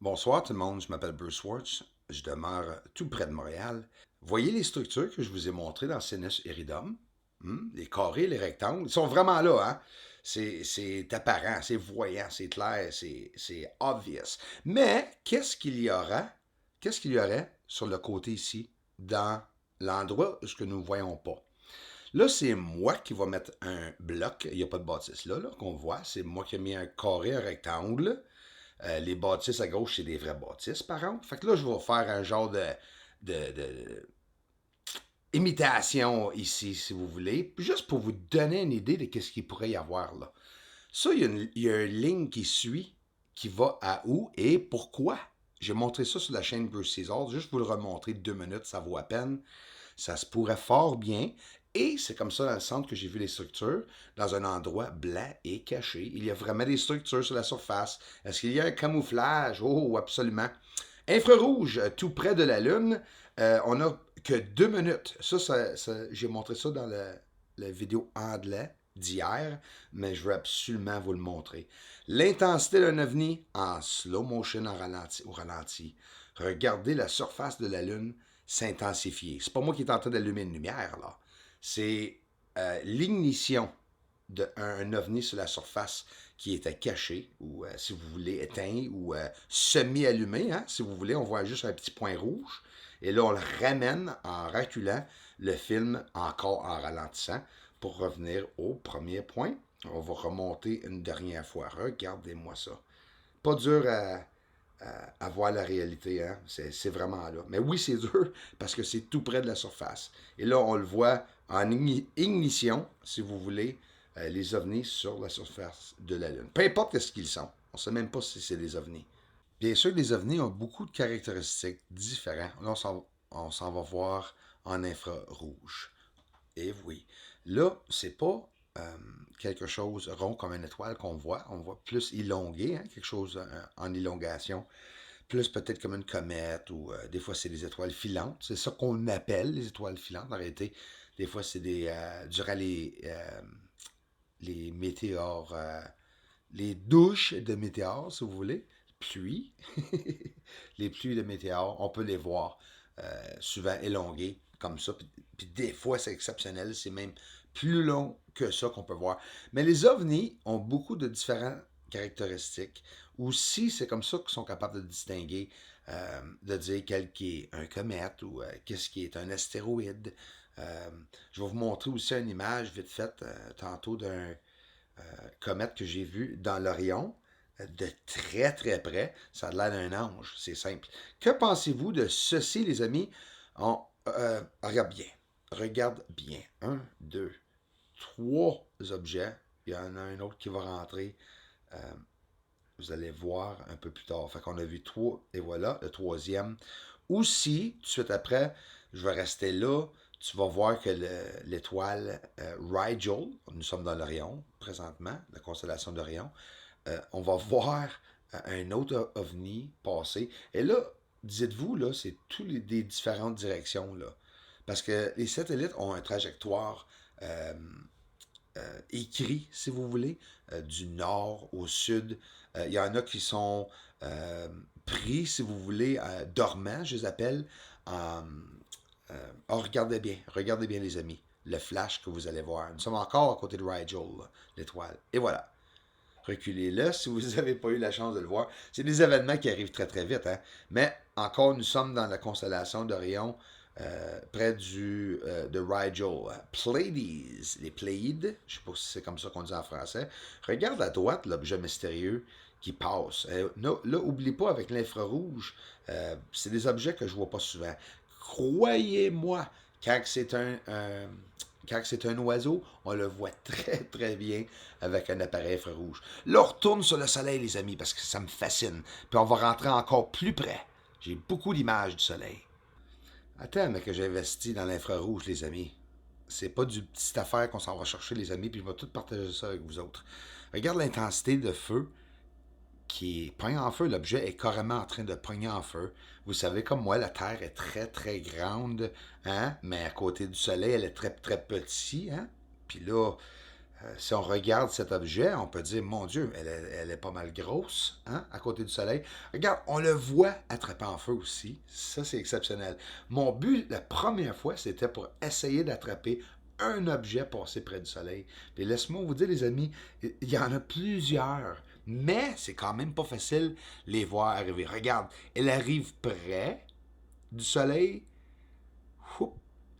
Bonsoir tout le monde, je m'appelle Bruce Schwartz, je demeure tout près de Montréal. Voyez les structures que je vous ai montrées dans Sinus Iridum? Les carrés, les rectangles, ils sont vraiment là, hein? C'est apparent, c'est voyant, c'est clair, c'est obvious. Mais qu'est-ce qu'il y aurait sur le côté ici, dans l'endroit où ce que nous ne voyons pas? Là, c'est moi qui va mettre un bloc. Il n'y a pas de bâtisse là qu'on voit. C'est moi qui ai mis un carré, un rectangle. Les bâtisses à gauche, c'est des vraies bâtisses, par contre. Fait que là, je vais faire un genre de imitation ici, si vous voulez, juste pour vous donner une idée de ce qu'il pourrait y avoir là. Ça, il y a une ligne qui suit, qui va à où et pourquoi. J'ai montré ça sur la chaîne Bruce Caesar, juste pour vous le remontrer 2 minutes, ça vaut à peine. Ça se pourrait fort bien. Et c'est comme ça dans le centre que j'ai vu les structures, dans un endroit blanc et caché. Il y a vraiment des structures sur la surface. Est-ce qu'il y a un camouflage? Oh, absolument. Infrarouge, tout près de la Lune. On n'a que 2 minutes. J'ai montré ça dans la vidéo anglais d'hier, mais je veux absolument vous le montrer. L'intensité d'un ovni en slow motion au ralenti. Regardez la surface de la Lune s'intensifier. C'est pas moi qui est en train d'allumer une lumière, là. C'est l'ignition d'un ovni sur la surface qui était caché, ou si vous voulez, éteint, ou semi-allumé, hein, si vous voulez, on voit juste un petit point rouge. Et là, on le ramène en reculant le film encore en ralentissant pour revenir au premier point. On va remonter une dernière fois. Regardez-moi ça. Pas dur à voir la réalité, hein? C'est vraiment là. Mais oui, c'est dur parce que c'est tout près de la surface. Et là, on le voit en ignition, si vous voulez, les ovnis sur la surface de la Lune. Peu importe ce qu'ils sont. On ne sait même pas si c'est des ovnis. Bien sûr, les ovnis ont beaucoup de caractéristiques différentes. Là, on s'en va voir en infrarouge. Et oui. Là, c'est pas quelque chose rond comme une étoile qu'on voit. On voit plus élongé, hein, quelque chose en élongation. Plus peut-être comme une comète ou des fois c'est des étoiles filantes. C'est ça qu'on appelle les étoiles filantes. En réalité, des fois c'est durant les météores, les douches de météores, si vous voulez, pluie, les pluies de météores, on peut les voir souvent élongées comme ça. Puis des fois, c'est exceptionnel, c'est même plus long que ça qu'on peut voir. Mais les ovnis ont beaucoup de différentes caractéristiques. Aussi, c'est comme ça qu'ils sont capables de distinguer, de dire quel qui est un comète ou qu'est-ce qui est un astéroïde. Je vais vous montrer aussi une image vite faite tantôt d'un comète que j'ai vu dans l'Orion, de très très près. Ça a l'air d'un ange, c'est simple. Que pensez-vous de ceci, les amis? Regarde bien. Regarde bien. Un, deux, trois objets. Il y en a un autre qui va rentrer. Euh, vous allez voir un peu plus tard. Fait qu'on a vu trois, et voilà, le troisième. Aussi, tout de suite après, je vais rester là. Tu vas voir que l'étoile Rigel, nous sommes dans l'Orion présentement, la constellation d'Orion, on va voir un autre ovni passer. Et là, dites-vous, là, c'est toutes des différentes directions, là. Parce que les satellites ont une trajectoire écrit, si vous voulez, du nord au sud. Il y en a qui sont pris, si vous voulez, dormants, je les appelle. Oh, regardez bien les amis, le flash que vous allez voir. Nous sommes encore à côté de Rigel, l'étoile. Et voilà. Reculez-le si vous n'avez pas eu la chance de le voir. C'est des événements qui arrivent très très vite, hein? Mais encore, nous sommes dans la constellation d'Orion, près de Rigel. Pleiades, les Pléiades, je ne sais pas si c'est comme ça qu'on dit en français. Regarde à droite l'objet mystérieux qui passe. Là, oublie pas avec l'infrarouge, c'est des objets que je vois pas souvent. Croyez-moi, quand c'est un oiseau, on le voit très très bien avec un appareil infrarouge. Là, on retourne sur le soleil, les amis, parce que ça me fascine. Puis on va rentrer encore plus près. J'ai beaucoup d'images du soleil. Attends, mais que j'ai investi dans l'infrarouge, les amis. C'est pas du petite affaire qu'on s'en va chercher, les amis, puis je vais tout partager ça avec vous autres. Regarde l'intensité de feu qui pogne en feu. L'objet est carrément en train de pogner en feu. Vous savez, comme moi, la Terre est très, très grande, hein? Mais à côté du Soleil, elle est très, très petite, hein? Puis là, Si on regarde cet objet, on peut dire, mon Dieu, elle est pas mal grosse, hein, à côté du soleil. Regarde, on le voit attraper en feu aussi. Ça, c'est exceptionnel. Mon but, la première fois, c'était pour essayer d'attraper un objet passé près du soleil. Puis laisse-moi vous dire, les amis, il y en a plusieurs. Mais c'est quand même pas facile les voir arriver. Regarde, elle arrive près du soleil. Oup,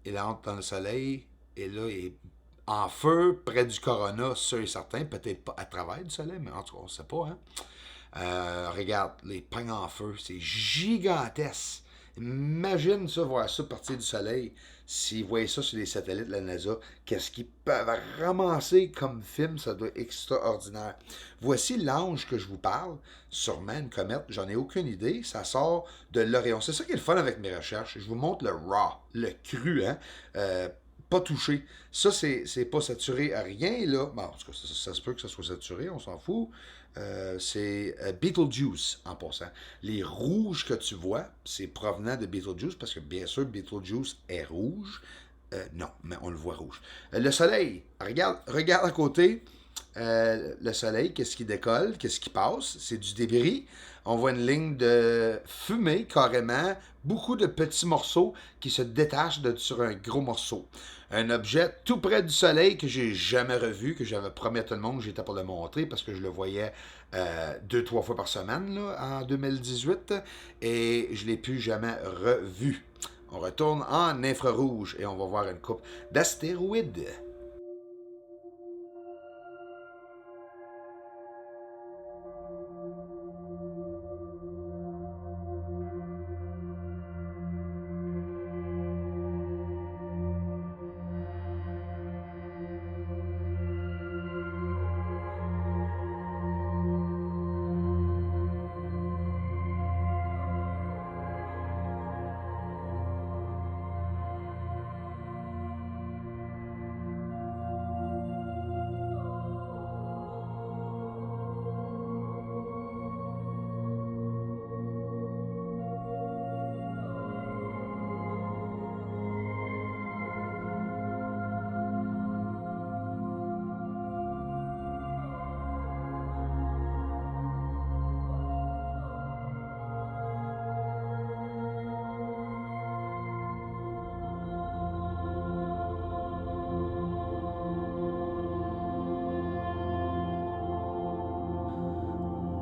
elle entre dans le soleil. Et là, elle est en feu, près du corona, sûr et certain. Peut-être pas à travers du soleil, mais en tout cas, on ne sait pas. Hein? Regarde, les pagnes en feu, c'est gigantesque. Imagine ça, voir ça partir du soleil. S'ils voyaient ça sur les satellites de la NASA, qu'est-ce qu'ils peuvent ramasser comme film, ça doit être extraordinaire. Voici l'ange que je vous parle, sûrement une comète, j'en ai aucune idée, ça sort de l'Orion. C'est ça qui est le fun avec mes recherches. Je vous montre le raw, le cru, hein. Pas touché. Ça, c'est pas saturé à rien, là. Bon, en tout cas, ça se peut que ça soit saturé, on s'en fout. C'est Beetlejuice en passant. Les rouges que tu vois, c'est provenant de Beetlejuice parce que bien sûr, Beetlejuice est rouge. Non, mais on le voit rouge. Le soleil, regarde à côté. Le soleil, qu'est-ce qui décolle, qu'est-ce qui passe? C'est du débris. On voit une ligne de fumée carrément, beaucoup de petits morceaux qui se détachent sur un gros morceau. Un objet tout près du soleil que j'ai jamais revu, que j'avais promis à tout le monde que j'étais pour le montrer parce que je le voyais 2-3 fois par semaine là, en 2018 et je ne l'ai plus jamais revu. On retourne en infrarouge et on va voir une coupe d'astéroïdes.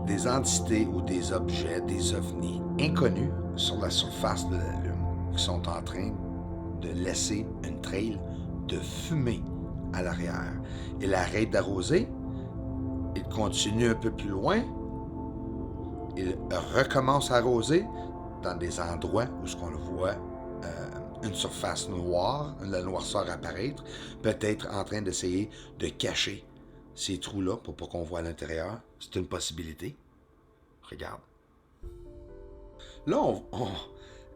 Des entités ou des objets, des ovnis inconnus sur la surface de la Lune qui sont en train de laisser une trail de fumée à l'arrière. Il arrête d'arroser, il continue un peu plus loin, il recommence à arroser dans des endroits où ce qu'on le voit une surface noire, la noirceur apparaître, peut-être en train d'essayer de cacher ces trous-là pour pas qu'on voit à l'intérieur. C'est une possibilité. Regarde. Là,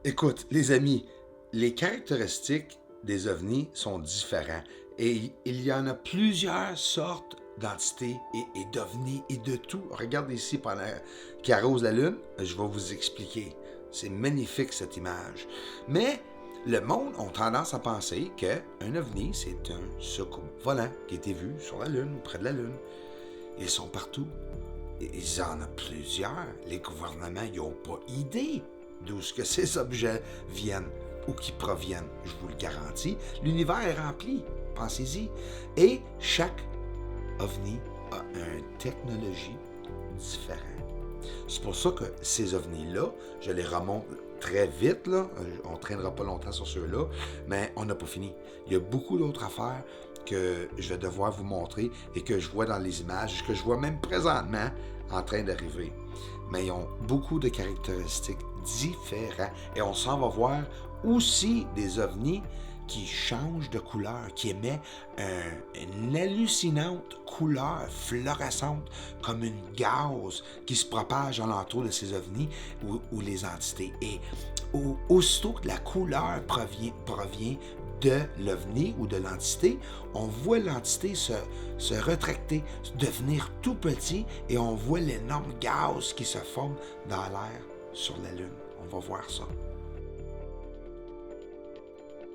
écoute, les amis, les caractéristiques des ovnis sont différents et il y en a plusieurs sortes d'entités et d'ovnis et de tout. Regardez ici pendant qui arrose la Lune, je vais vous expliquer. C'est magnifique cette image. Mais le monde a tendance à penser qu'un ovni, c'est un soucoupe volant qui a été vu sur la Lune ou près de la Lune. Ils sont partout. Il y en a plusieurs. Les gouvernements n'ont pas idée d'où ce que ces objets viennent ou qui proviennent. Je vous le garantis. L'univers est rempli. Pensez-y. Et chaque ovni a une technologie différente. C'est pour ça que ces ovnis-là, je les remonte très vite, là. On ne traînera pas longtemps sur ceux-là, mais on n'a pas fini. Il y a beaucoup d'autres affaires que je vais devoir vous montrer et que je vois dans les images, que je vois même présentement en train d'arriver. Mais ils ont beaucoup de caractéristiques différentes. Et on s'en va voir aussi des ovnis qui changent de couleur, qui émet une hallucinante couleur fluorescente, comme une gaz qui se propage alentour de ces ovnis ou les entités. Et aussitôt que la couleur provient de l'ovni ou de l'entité, on voit l'entité se rétracter, devenir tout petit et on voit l'énorme gaz qui se forme dans l'air sur la Lune. On va voir ça.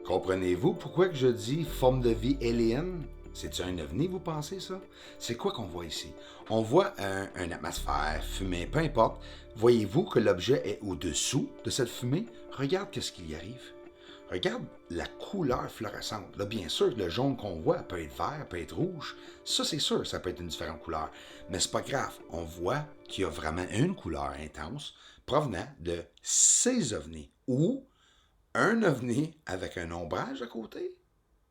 Comprenez-vous pourquoi que je dis forme de vie alien? C'est-tu un ovni, vous pensez, ça? C'est quoi qu'on voit ici? On voit une atmosphère, fumée, peu importe. Voyez-vous que l'objet est au-dessous de cette fumée? Regarde qu'est-ce qui y arrive. Regarde la couleur fluorescente. Là, bien sûr, le jaune qu'on voit peut être vert, peut être rouge. Ça, c'est sûr, ça peut être une différente couleur. Mais c'est pas grave. On voit qu'il y a vraiment une couleur intense provenant de ces ovnis. Ou un ovni avec un ombrage à côté.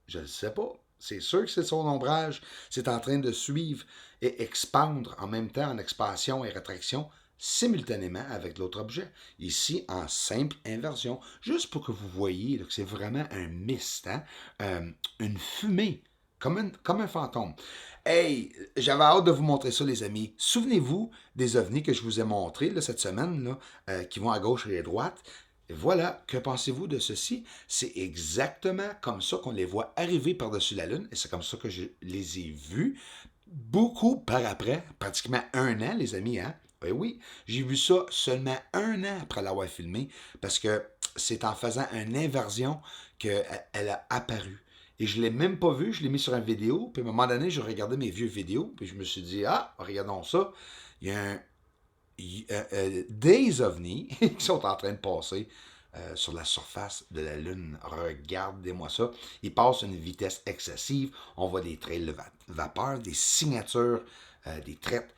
Je ne sais pas. C'est sûr que c'est son ombrage. C'est en train de suivre et expandre en même temps en expansion et rétraction simultanément avec l'autre objet. Ici, en simple inversion. Juste pour que vous voyez là, que c'est vraiment un mist, hein? Une fumée, comme un fantôme. Hey, j'avais hâte de vous montrer ça, les amis. Souvenez-vous des ovnis que je vous ai montrés là, cette semaine, là, qui vont à gauche et à droite. Voilà, que pensez-vous de ceci? C'est exactement comme ça qu'on les voit arriver par-dessus la Lune, et c'est comme ça que je les ai vus, beaucoup par après, pratiquement un an, les amis, hein? Oui, oui, j'ai vu ça seulement un an après l'avoir filmé, parce que c'est en faisant une inversion qu'elle a apparu. Et je ne l'ai même pas vu, je l'ai mis sur une vidéo, puis à un moment donné, je regardais mes vieux vidéos, puis je me suis dit, ah, regardons ça, il y a des ovnis qui sont en train de passer sur la surface de la Lune. Regardez-moi ça. Ils passent à une vitesse excessive. On voit des trails de vapeur, des signatures, des traits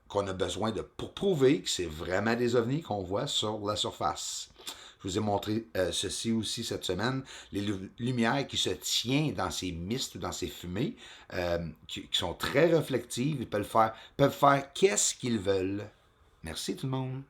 qu'on a besoin de pour prouver que c'est vraiment des ovnis qu'on voit sur la surface. Je vous ai montré ceci aussi cette semaine, les lumières qui se tiennent dans ces mistes ou dans ces fumées, qui sont très réflectives, ils peuvent faire qu'est-ce qu'ils veulent. Merci tout le monde.